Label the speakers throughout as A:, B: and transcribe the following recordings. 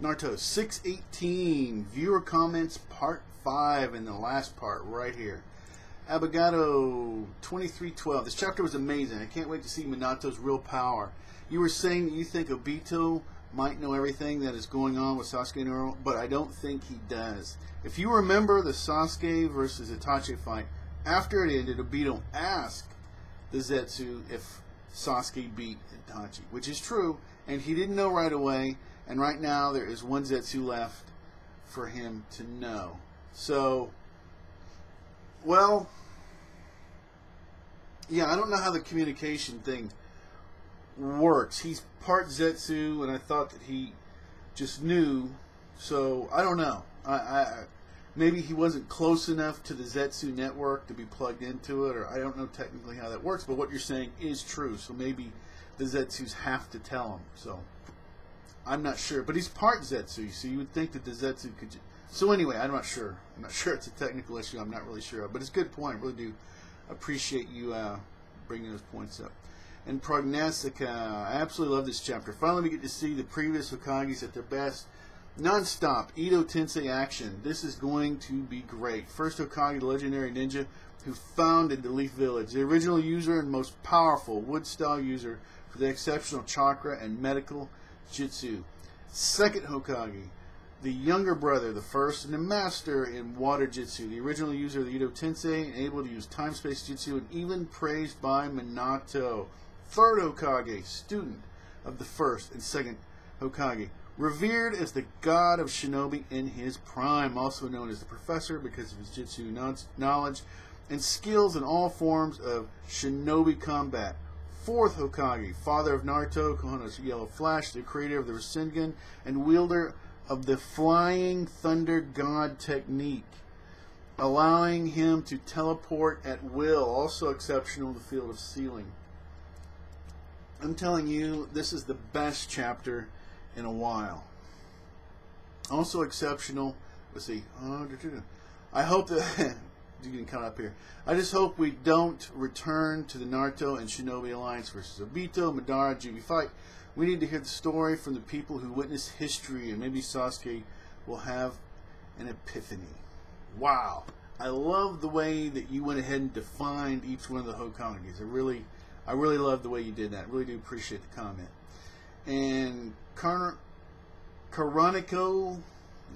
A: Naruto 618, viewer comments part 5, and the last part right here. Abogado 2312, this chapter was amazing. I can't wait to see Minato's real power. You were saying that you think Obito might know everything that is going on with Sasuke and Naruto, but I don't think he does. If you remember the Sasuke versus Itachi fight, after it ended, Obito asked the Zetsu if Sasuke beat Itachi, which is true, and he didn't know right away. And right now, there is one Zetsu left for him to know. So, well, yeah, I don't know how the communication thing works. He's part Zetsu, and I thought that he just knew. So, I don't know. Maybe he wasn't close enough to the Zetsu network to be plugged into it, or I don't know technically how that works, but what you're saying is true. So maybe the Zetsus have to tell him. So I'm not sure, but he's part Zetsu, so you would think that the Zetsu could. So anyway, I'm not sure. I'm not sure it's a technical issue. I'm not really sure, but it's a good point. I really do appreciate you bringing those points up. And Prognostica, I absolutely love this chapter. Finally, we get to see the previous Hokages at their best. Non-stop Edo Tensei action. This is going to be great. First Hokage, the legendary ninja who founded the Leaf Village, the original user and most powerful wood-style user for the exceptional chakra and medical Jutsu. Second Hokage, the younger brother, the first, and the master in water Jutsu, the original user of the Edo Tensei, and able to use time-space Jutsu, and even praised by Minato. Third Hokage, student of the first and second Hokage, revered as the god of shinobi in his prime, also known as the professor because of his Jutsu knowledge and skills in all forms of shinobi combat. Fourth Hokage, father of Naruto, Konoha's Yellow Flash, the creator of the Rasengan, and wielder of the Flying Thunder God technique, allowing him to teleport at will, also exceptional in the field of sealing. I'm telling you, this is the best chapter in a while. Also exceptional. Let's see. I hope that you can cut up here. I just hope we don't return to the Naruto and Shinobi Alliance versus Obito, Madara, Jubi fight. We need to hear the story from the people who witnessed history, and maybe Sasuke will have an epiphany. Wow. I love the way that you went ahead and defined each one of the Hokages. I really love the way you did that. I really do appreciate the comment. And Karonico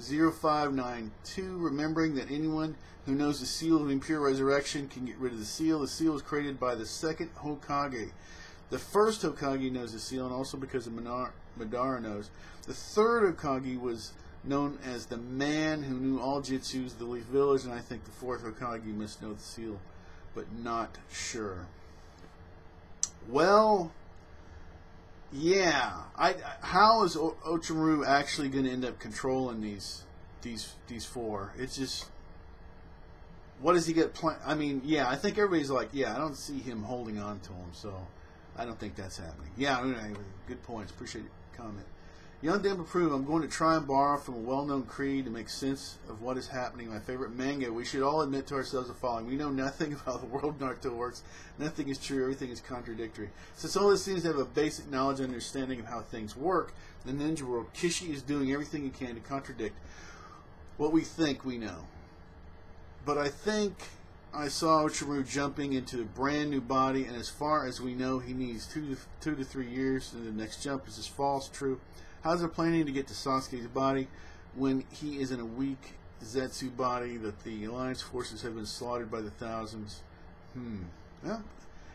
A: 0592, remembering that anyone who knows the seal of impure resurrection can get rid of the seal. The seal was created by the second Hokage. The first Hokage knows the seal, and also because of Madara knows. The third Hokage was known as the man who knew all jutsus of the Leaf Village, and I think the fourth Hokage must know the seal, but not sure. Well, yeah. How is Orochimaru actually going to end up controlling these four? It's just, what does he get planned? I mean, yeah, I think everybody's like, yeah, I don't see him holding on to him, so I don't think that's happening. Yeah, good points. Appreciate your comment. Young Demba Prove, I'm going to try and borrow from a well-known creed to make sense of what is happening. My favorite manga. We should all admit to ourselves the following. We know nothing about the world Naruto works. Nothing is true. Everything is contradictory. Since all this seems to have a basic knowledge and understanding of how things work, in the ninja world, Kishi is doing everything he can to contradict what we think we know. But I think I saw Orochimaru jumping into a brand new body, and as far as we know, he needs 2 to 3 years, and the next jump is just false, true. How's it planning to get to Sasuke's body when he is in a weak Zetsu body that the Alliance forces have been slaughtered by the thousands? Well,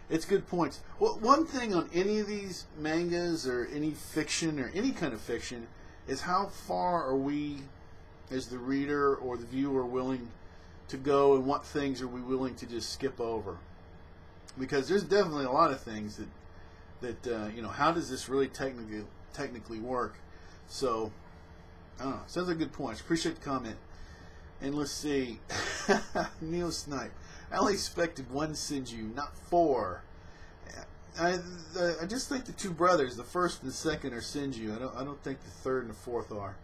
A: it's good points. Well, one thing on any of these mangas or any fiction or any kind of fiction is how far are we, as the reader or the viewer, willing to go, and what things are we willing to just skip over? Because there's definitely a lot of things that you know, how does this really technically work? So I don't know. Sounds like good points. Appreciate the comment. And let's see. Neil Snipe. I only expected 1 Senju, not 4. I just think the 2 brothers, the first and the second, are Senju. I don't think the third and the fourth are.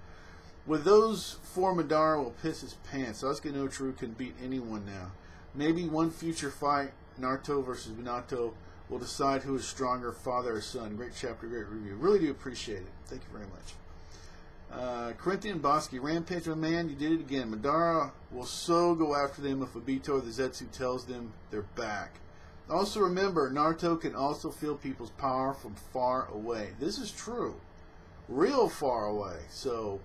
A: With those 4, Madara will piss his pants. Sasuke no Orochimaru can beat anyone now. Maybe one future fight, Naruto versus Minato, will decide who is stronger, father or son. Great chapter, great review. Really do appreciate it. Thank you very much. Corinthian Bosky, Rampage, my man, you did it again. Madara will so go after them if Obito or the Zetsu tells them they're back. Also remember, Naruto can also feel people's power from far away. This is true. Real far away. So,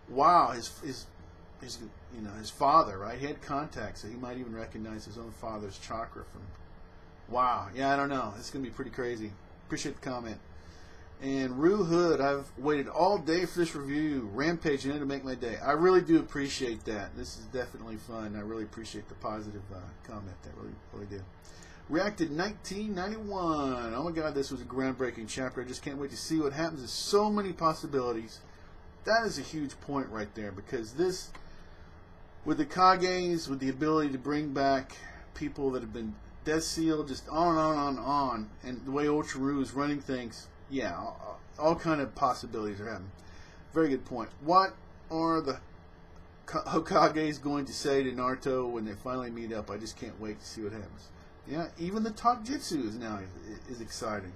A: wow, his father, right? He had contact, so he might even recognize his own father's chakra from... Wow. Yeah, I don't know. It's going to be pretty crazy. Appreciate the comment. And Rue Hood, I've waited all day for this review. Rampage, to make my day. I really do appreciate that. This is definitely fun. I really appreciate the positive comment. I really do. Reacted 1991. Oh my God, this was a groundbreaking chapter. I just can't wait to see what happens. There's so many possibilities. That is a huge point right there, because this, with the Kages, with the ability to bring back people that have been death sealed, just on and on and on, and the way Ultramarine is running things, yeah, all kind of possibilities are happening. Very good point. What are the Hokages going to say to Naruto when they finally meet up? I just can't wait to see what happens. Yeah, even the Taijutsu is exciting.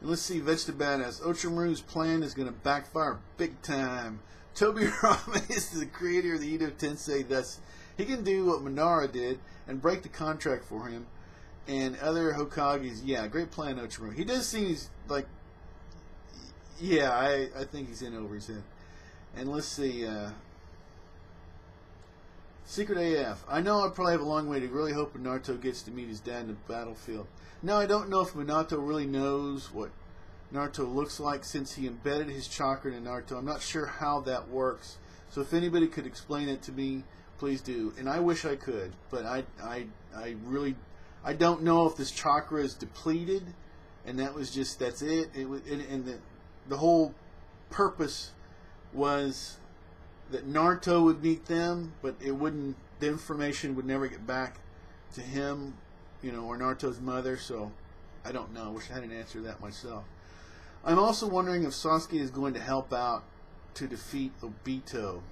A: And let's see, Vegeta Badass. Ultramaroo's plan is going to backfire big time. Tobirama is the creator of the Edo Tensei, thus he can do what Madara did and break the contract for him. And other Hokages, yeah, great plan, Ultramarine. He does seem like, yeah, I think he's in over his head. And let's see, Secret AF. I know I probably have a long way to really hope Naruto gets to meet his dad in the battlefield. Now, I don't know if Minato really knows what Naruto looks like since he embedded his chakra in Naruto. I'm not sure how that works. So if anybody could explain it to me, please do. And I wish I could, but I don't know if this chakra is depleted, and that's it. And the whole purpose was that Naruto would meet them, but the information would never get back to him, or Naruto's mother. So I don't know. I wish I had an answer to that myself. I'm also wondering if Sasuke is going to help out to defeat Obito.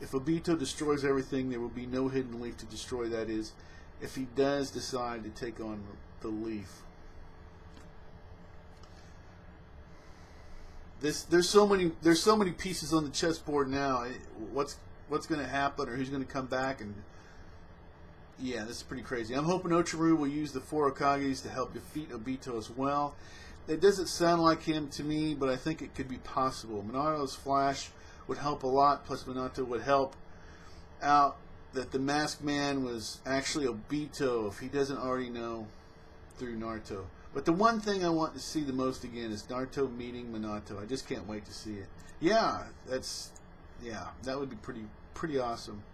A: If Obito destroys everything, there will be no hidden leaf to destroy. That is, if he does decide to take on the leaf. There's so many pieces on the chessboard now. What's going to happen, or who's going to come back? And yeah, this is pretty crazy. I'm hoping Ocharu will use the 4 Hokages to help defeat Obito as well. It doesn't sound like him to me, but I think it could be possible. Minato's flash would help a lot, plus Minato would help out that the Masked Man was actually Obito, if he doesn't already know through Naruto. But the one thing I want to see the most again is Naruto meeting Minato. I just can't wait to see it. Yeah, that would be pretty awesome.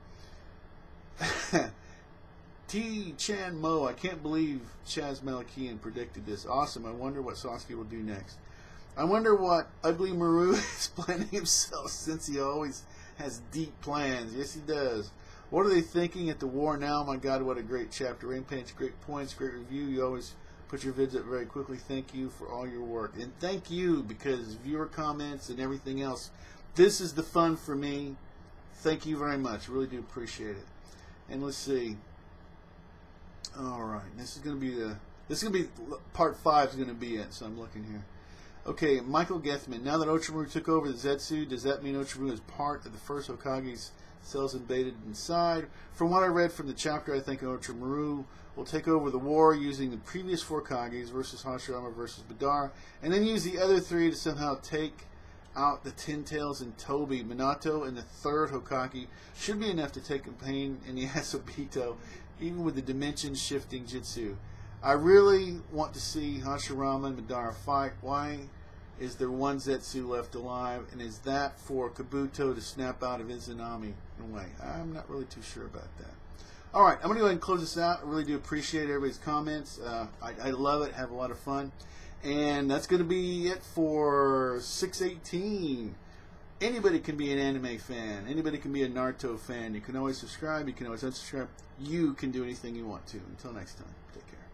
A: T. Chan Mo, I can't believe Chaz Malakian predicted this. Awesome. I wonder what Sasuke will do next. I wonder what Ugly Maru is planning himself, since he always has deep plans. Yes, he does. What are they thinking at the war now? My God, what a great chapter. Rampage, great points, great review. You always put your vids up very quickly. Thank you for all your work. And thank you, because viewer comments and everything else, this is the fun for me. Thank you very much. Really do appreciate it. And let's see. All right, this is going to be part 5 is going to be it. So I'm looking here. Okay, Michael Gethman. Now that Ocharu took over the Zetsu, does that mean Ocharu is part of the first Hokage's cells embedded inside? From what I read from the chapter, I think Ocharu will take over the war using the previous 4 Kages versus Hashirama versus Madara, and then use the other 3 to somehow take out the Ten Tails and Toby. Minato and the 3rd Hokage should be enough to take a pain in the ass of Obito, even with the dimension shifting Jutsu. I really want to see Hashirama and Madara fight. Why is there one Zetsu left alive? And is that for Kabuto to snap out of Izanami in a way? I'm not really too sure about that. Alright, I'm going to go ahead and close this out. I really do appreciate everybody's comments. I love it. Have a lot of fun. And that's going to be it for 618. Anybody can be an anime fan. Anybody can be a Naruto fan. You can always subscribe. You can always unsubscribe. You can do anything you want to. Until next time, take care.